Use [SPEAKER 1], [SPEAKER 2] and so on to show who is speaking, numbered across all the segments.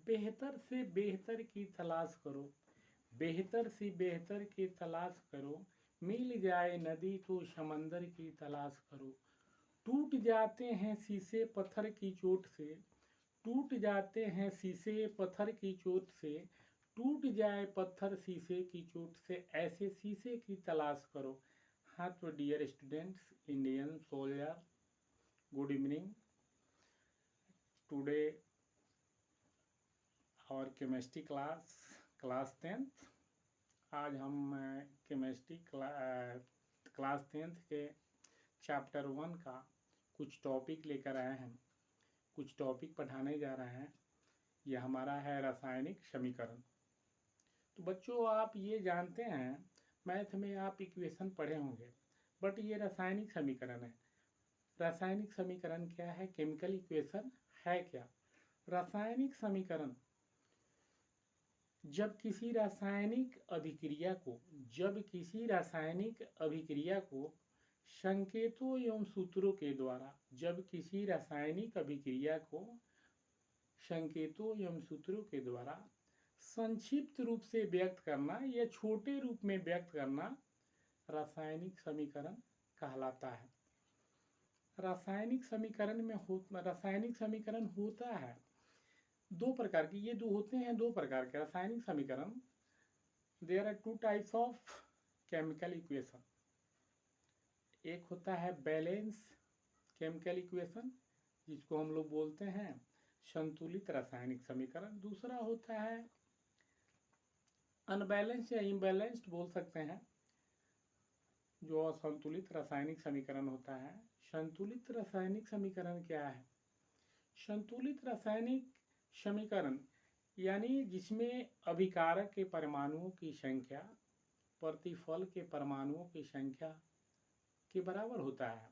[SPEAKER 1] बेहतर से बेहतर की तलाश करो, बेहतर से बेहतर की तलाश करो, मिल जाए नदी तो समंदर की तलाश करो। टूट जाते हैं शीशे पत्थर की चोट से, टूट जाते हैं शीशे पत्थर की चोट से, टूट जाए पत्थर शीशे की चोट से, ऐसे शीशे की तलाश करो। हाँ तो dear students, Indian soldier, good evening. Today और केमिस्ट्री क्लास 10th। आज हम केमिस्ट्री क्लास 10th के चैप्टर 1 का कुछ टॉपिक लेकर आए हैं, कुछ टॉपिक पढ़ाने जा रहे हैं। यह हमारा है रासायनिक समीकरण। तो बच्चों, आप ये जानते हैं मैथ में आप इक्वेशन पढ़े होंगे, बट ये रासायनिक समीकरण है। रासायनिक समीकरण क्या है, केमिकल इक्वेशन है क्या? रासायनिक समीकरण जब किसी रासायनिक अभिक्रिया को संकेतों एवं सूत्रों के द्वारा, जब किसी रासायनिक अभिक्रिया को संकेतों एवं सूत्रों के द्वारा संक्षिप्त रूप से व्यक्त करना या छोटे रूप में व्यक्त करना रासायनिक समीकरण कहलाता है। रासायनिक समीकरण होता है दो प्रकार की। ये होते हैं दो प्रकार के रासायनिक समीकरण। There are two types of chemical equation. एक होता है बैलेंस केमिकल इक्वेशन, जिसको हम लोग बोलते हैं संतुलित रासायनिक समीकरण। दूसरा होता है अनबैलेंस्ड या इम्बैलेंस्ड बोल सकते हैं, जो असंतुलित रासायनिक समीकरण होता है। संतुलित रासायनिक समीकरण क्या है? संतुलित रासायनिक समीकरण यानी जिसमें अभिकारक के परमाणुओं की संख्या प्रतिफल के परमाणुओं की संख्या के बराबर होता है,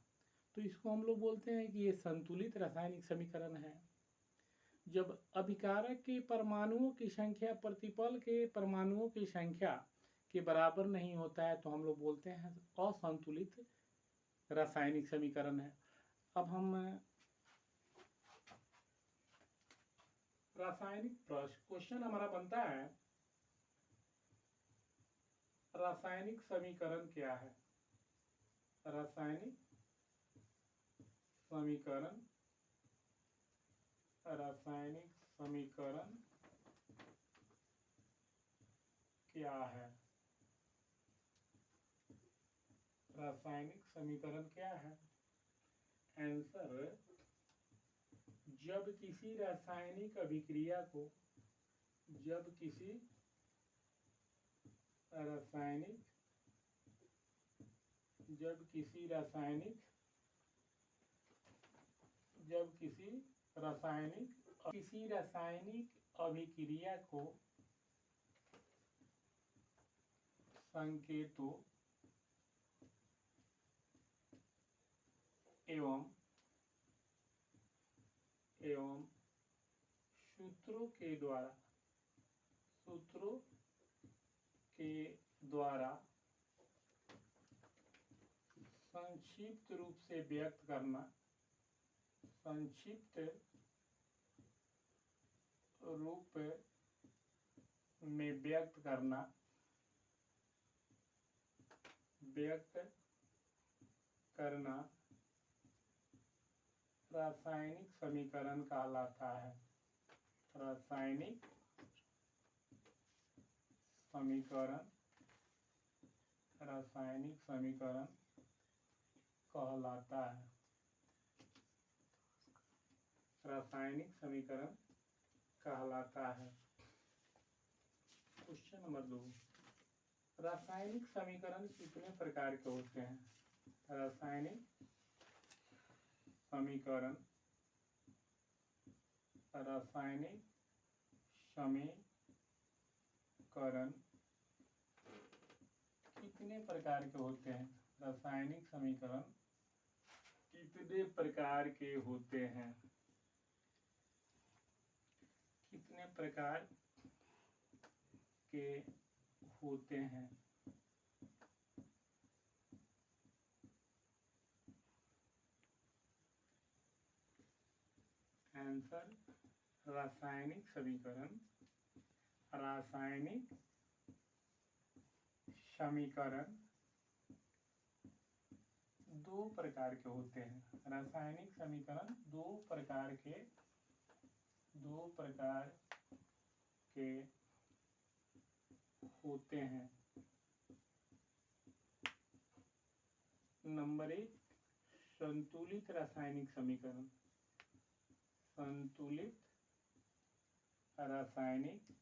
[SPEAKER 1] तो इसको हम लोग बोलते हैं कि ये संतुलित रासायनिक समीकरण है। जब अभिकारक के परमाणुओं की संख्या प्रतिफल के परमाणुओं की संख्या के बराबर नहीं होता है, तो हम लोग बोलते हैं असंतुलित रासायनिक समीकरण है। अब हम रासायनिक क्वेश्चन हमारा बनता है, रासायनिक समीकरण क्या है? रासायनिक समीकरण क्या है? रासायनिक समीकरण क्या है? आंसर, जब किसी रासायनिक अभिक्रिया को जब किसी रासायनिक अभिक्रिया को संकेतों एवं सूत्रों के द्वारा संक्षिप्त रूप से व्यक्त करना, संक्षिप्त रूप में व्यक्त करना रासायनिक समीकरण कहलाता है। रासायनिक समीकरण कहलाता है। रासायनिक समीकरण कहलाता है। क्वेश्चन नंबर 2, रासायनिक समीकरण कितने प्रकार के होते हैं? रासायनिक समीकरण कितने प्रकार के होते हैं? रासायनिक समीकरण कितने प्रकार के होते हैं? कितने प्रकार के होते हैं? आंसर, रासायनिक समीकरण, रासायनिक समीकरण दो प्रकार के होते हैं। रासायनिक समीकरण दो प्रकार के होते हैं। नंबर 1, संतुलित रासायनिक समीकरण। संतुलित रासायनिक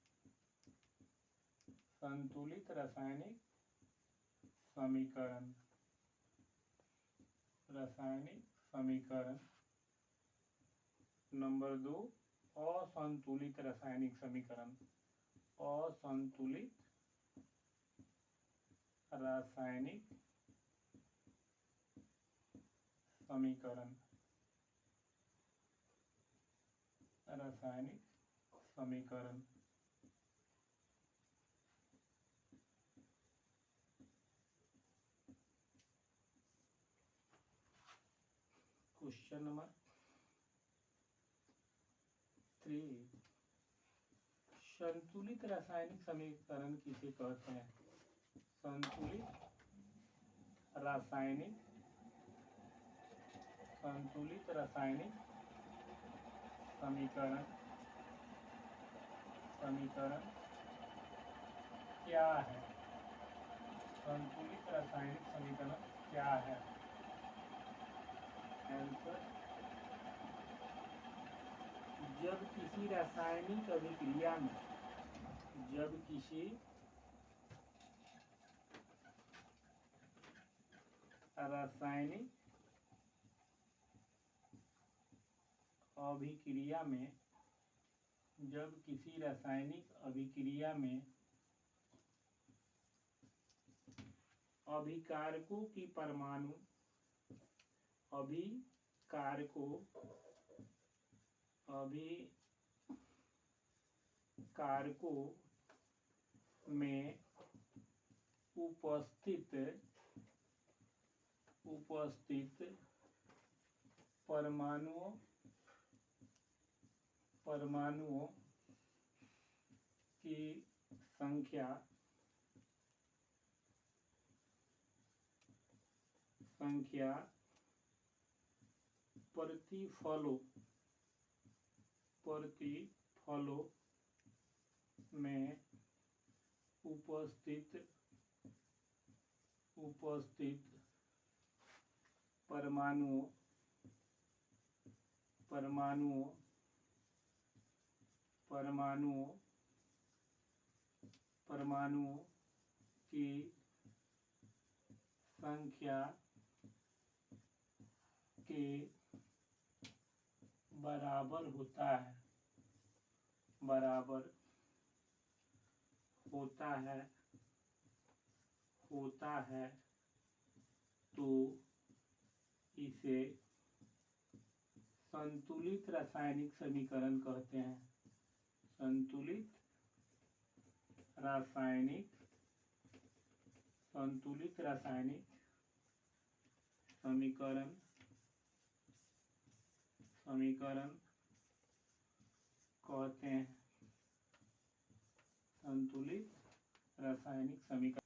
[SPEAKER 1] समीकरण, रासायनिक समीकरण। नंबर 2, असंतुलित रासायनिक समीकरण। असंतुलित रासायनिक समीकरण, रासायनिक समीकरण। क्वेश्चन नंबर 3, संतुलित रासायनिक समीकरण किसे कहते हैं? संतुलित रासायनिक समीकरण क्या है? संतुलित रासायनिक समीकरण क्या है? आंसर, जब किसी रासायनिक अभिक्रिया में रासायनिक अभिक्रिया में अभिकारकों में उपस्थित परमाणुओं की संख्या प्रतिफलों में उपस्थित परमाणुओं की संख्या के बराबर होता है तो इसे संतुलित रासायनिक समीकरण कहते हैं। संतुलित रासायनिक समीकरण कहते हैं। संतुलित रासायनिक समीकरण।